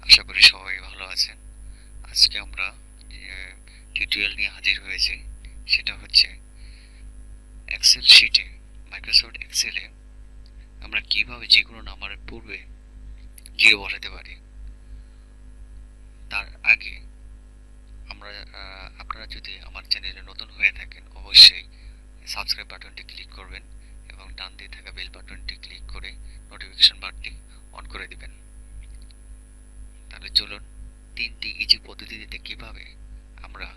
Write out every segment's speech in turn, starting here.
আশা করি সবাই ভালো আছেন। আজকে আমরা টিউটোরিয়াল নিয়ে হাজির হয়েছি। সেটা হচ্ছে এক্সেল শিটে, মাইক্রোসফট এক্সেলে আমরা কিভাবে যে কোনো নাম্বারের পূর্বে জিরো বসাতে পারি। তার আগে আমরা আপনারা যদি আমার চ্যানেলে নতুন হয়ে থাকেন অবশ্যই সাবস্ক্রাইব বাটনটি ক্লিক করবেন এবং ডান দিয়ে থাকা বেল বাটনটি ক্লিক করে নোটিফিকেশন বারটি অন করে দিবেন। তাহলে চলুন তিনটি ইজি পদ্ধতিতে কিভাবে আমরা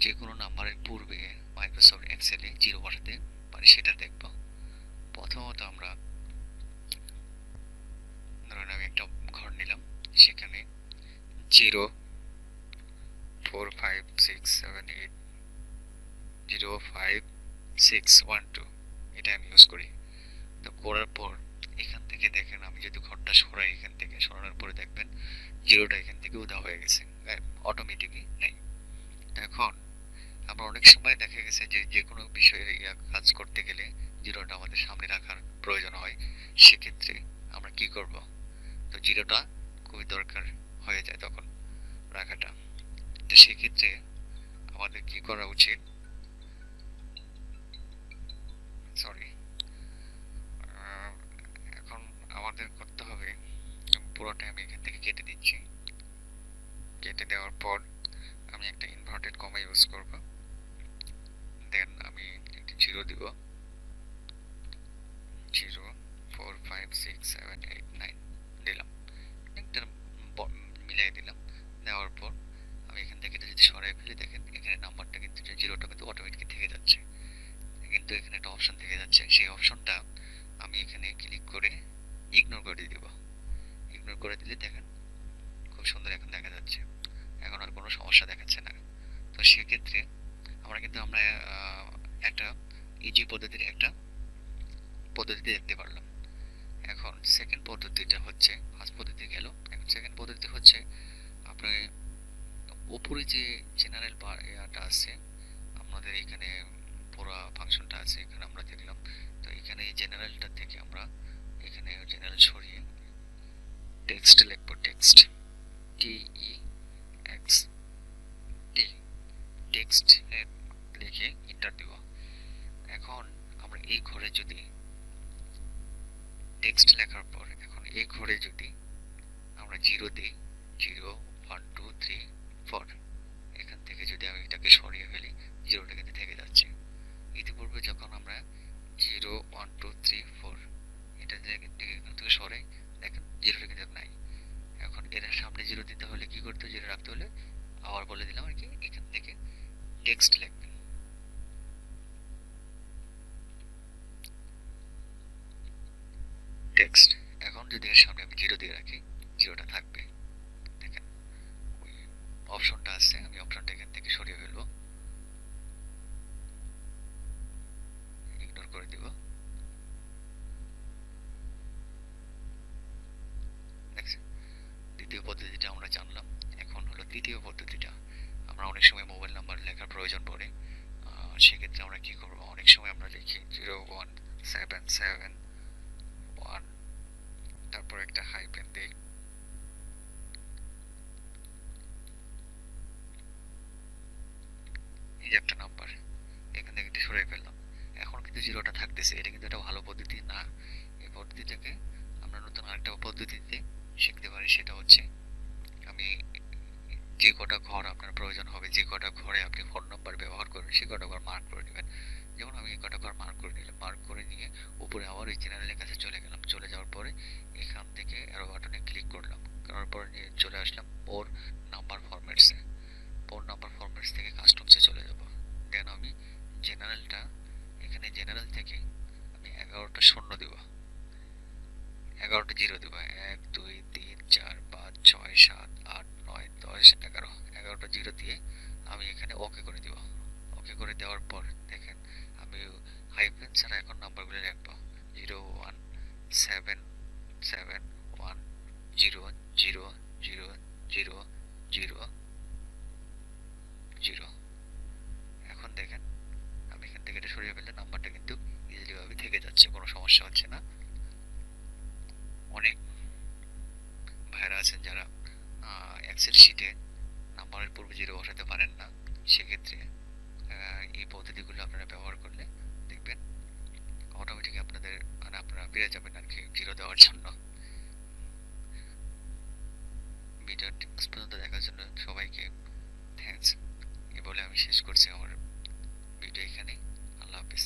যে কোনো নাম্বারের পূর্বে মাইক্রোসফট এক্সেলে জিরো বসাতে পারি সেটা দেখব। প্রথমত আমরা ধরুন আমি একটা ঘর নিলাম, সেখানে 0 4 5 6 7 8 0 5 6 1 2 এটা আমি ইউজ করি। তো করার পর এখান থেকে দেখেন আমি যদি ঘরটা সরাই, এখান থেকে সরানোর পরে দেখবেন জিরোটা এখান থেকে উধাও হয়ে গেছে, অটোমেটিকই নেই। এখন আমরা অনেক সময় দেখা গেছে যে যে কোনো বিষয়ে কাজ করতে গেলে জিরোটা আমাদের সামনে রাখার প্রয়োজন হয়। সেক্ষেত্রে আমরা কি করব? তো জিরোটা খুবই দরকার হয়ে যায় তখন রাখাটা। তো সেক্ষেত্রে আমাদের কি করা উচিত? সরি, এখন আমাদের করতে হবে পুরোটা আমি এখান থেকে কেটে দিচ্ছি। কেটে দেওয়ার পর আমি একটা ইনভার্টেড কমা ইউজ করব। দেন আমি একটি জিরো দিব, 0 4 5 6 7 8 9 দিলাম, একটা মিলাই দিলাম। দেওয়ার পর আমি এখান থেকে যদি সরাই ফেলি, দেখেন এখানে নাম্বারটা কিন্তু জিরোটা কিন্তু অটোমেটিক থেকে যাচ্ছে, কিন্তু এখানে একটা অপশন থেকে যাচ্ছে। সেই অপশনটা আমি এখানে ক্লিক করে ইগনোর করে দিব। ইগনোর করে দিলে দেখেন খুব সুন্দর এখন দেখা যাচ্ছে, এখন আর কোনো সমস্যা দেখাচ্ছে না। তো সেক্ষেত্রে আমরা একটা ইজি পদ্ধতির একটা পদ্ধতিতে দেখতে পারলাম। এখন সেকেন্ড পদ্ধতিটা হচ্ছে, ফার্স্ট পদ্ধতি গেল, এখন সেকেন্ড পদ্ধতি হচ্ছে আপনি উপরে যে জেনারেল ইয়াটা আছে, আমাদের এখানে পুরো ফাংশনটা আছে, এখানে আমরা দেখলাম। তো এখানে এই জেনারেলটা থেকে আমরা এখানে জেনারেল সরিয়ে টেক্সট লিখব, টেক্সট TEXT, টেক্সট লিখে এন্টার দিব। এখন আমরা এই ঘরে যদি টেক্সট লেখার পর এখন এই ঘরে যদি আমরা জিরো দিই, 0 1 2 3 4, এখান থেকে যদি আমি এটাকে সরিয়ে ফেলি, জিরোটা কিন্তু থেকে যাচ্ছে। ইতিপূর্বে যখন আমরা 0 1 2 3 4 এটা থেকে সরাই, দেখেন জিরোটা কিন্তু নাই। এখন এর সামনে জিরো দিতে হলে কি করতে, জিরো রাখতে হলে আবার বলে দিলাম আর কি, এখান থেকে টেক্সট লিখবেন। টেক্সট, এখন যদি এর সামনে আমি জিরো দিয়ে রাখি, জিরোটা থাকবে। দেখেন ওই অপশনটা আছে, আমি অপশনটা এখান থেকে সরিয়ে ফেলবো, ইগনোর করে দিব। দেখছেন, দ্বিতীয় পদ্ধতিটা আমরা জানলাম। এখন হলো তৃতীয় পদ্ধতিটা। আমরা অনেক সময় মোবাইল নাম্বার লেখার প্রয়োজন পড়ে, সেক্ষেত্রে আমরা কি করবো, অনেক সময় আমরা লিখি 0 1 7 7 1, তারপর একটা হাইফেন দিই, এই যে একটা নাম্বার এখান থেকে সরিয়ে ফেললাম। এখন কিন্তু জিরোটা থাকতেছে, এটা কিন্তু একটা ভালো পদ্ধতি না। এই পদ্ধতিটাকে আমরা নতুন আরেকটা পদ্ধতিতে শিখতে পারি। সেটা হচ্ছে আমি যে কটা ঘর আপনার প্রয়োজন হবে, যে কটা ঘরে আপনি ফোন নাম্বার ব্যবহার করবেন, সে কটা ঘর মার্ক করে নেবেন। যেমন আমি এই কটা ঘর মার্ক করে নিলাম, মার্ক করে নিয়ে উপরে আবার ওই চ্যানেলের কাছে চলে গেলাম। চলে যাওয়ার পরে এখান থেকে অ্যারো বাটনে ক্লিক করলাম, করার পরে নিয়ে চলে আসলাম ওর নাম্বার ফরম্যাটসে। ওর নাম্বার ফরম্যাটস থেকে কাস্টমসে চলে যাব। দেন আমি জেনারেলটা, এখানে জেনারেল থেকে আমি 11টা শূন্য দিব, 11টা জিরো দিব, 1 2 3 4 5 6 7 8 9 10 11, 11টা জিরো দিয়ে আমি এখানে ওকে করে দিব। ওকে করে দেওয়ার পর দেখেন আমি হাইফেন ছাড়া এখন নাম্বারগুলো লিখবো, 0 1 7 7 1 0 0 0 0 0। এখন দেখেন আমি এখান থেকে এটা সরিয়ে ফেললে নাম্বারটা কিন্তু ইজিলি ভাবে থেকে যাচ্ছে, কোনো সমস্যা হচ্ছে না। অনেক ভাইরা আছে ভিডিওটি পর্যন্ত দেখার জন্য সবাইকে থ্যাঙ্কস। এ বলে আমি শেষ করছি আমার ভিডিও এখানে। আল্লাহ হাফিজ।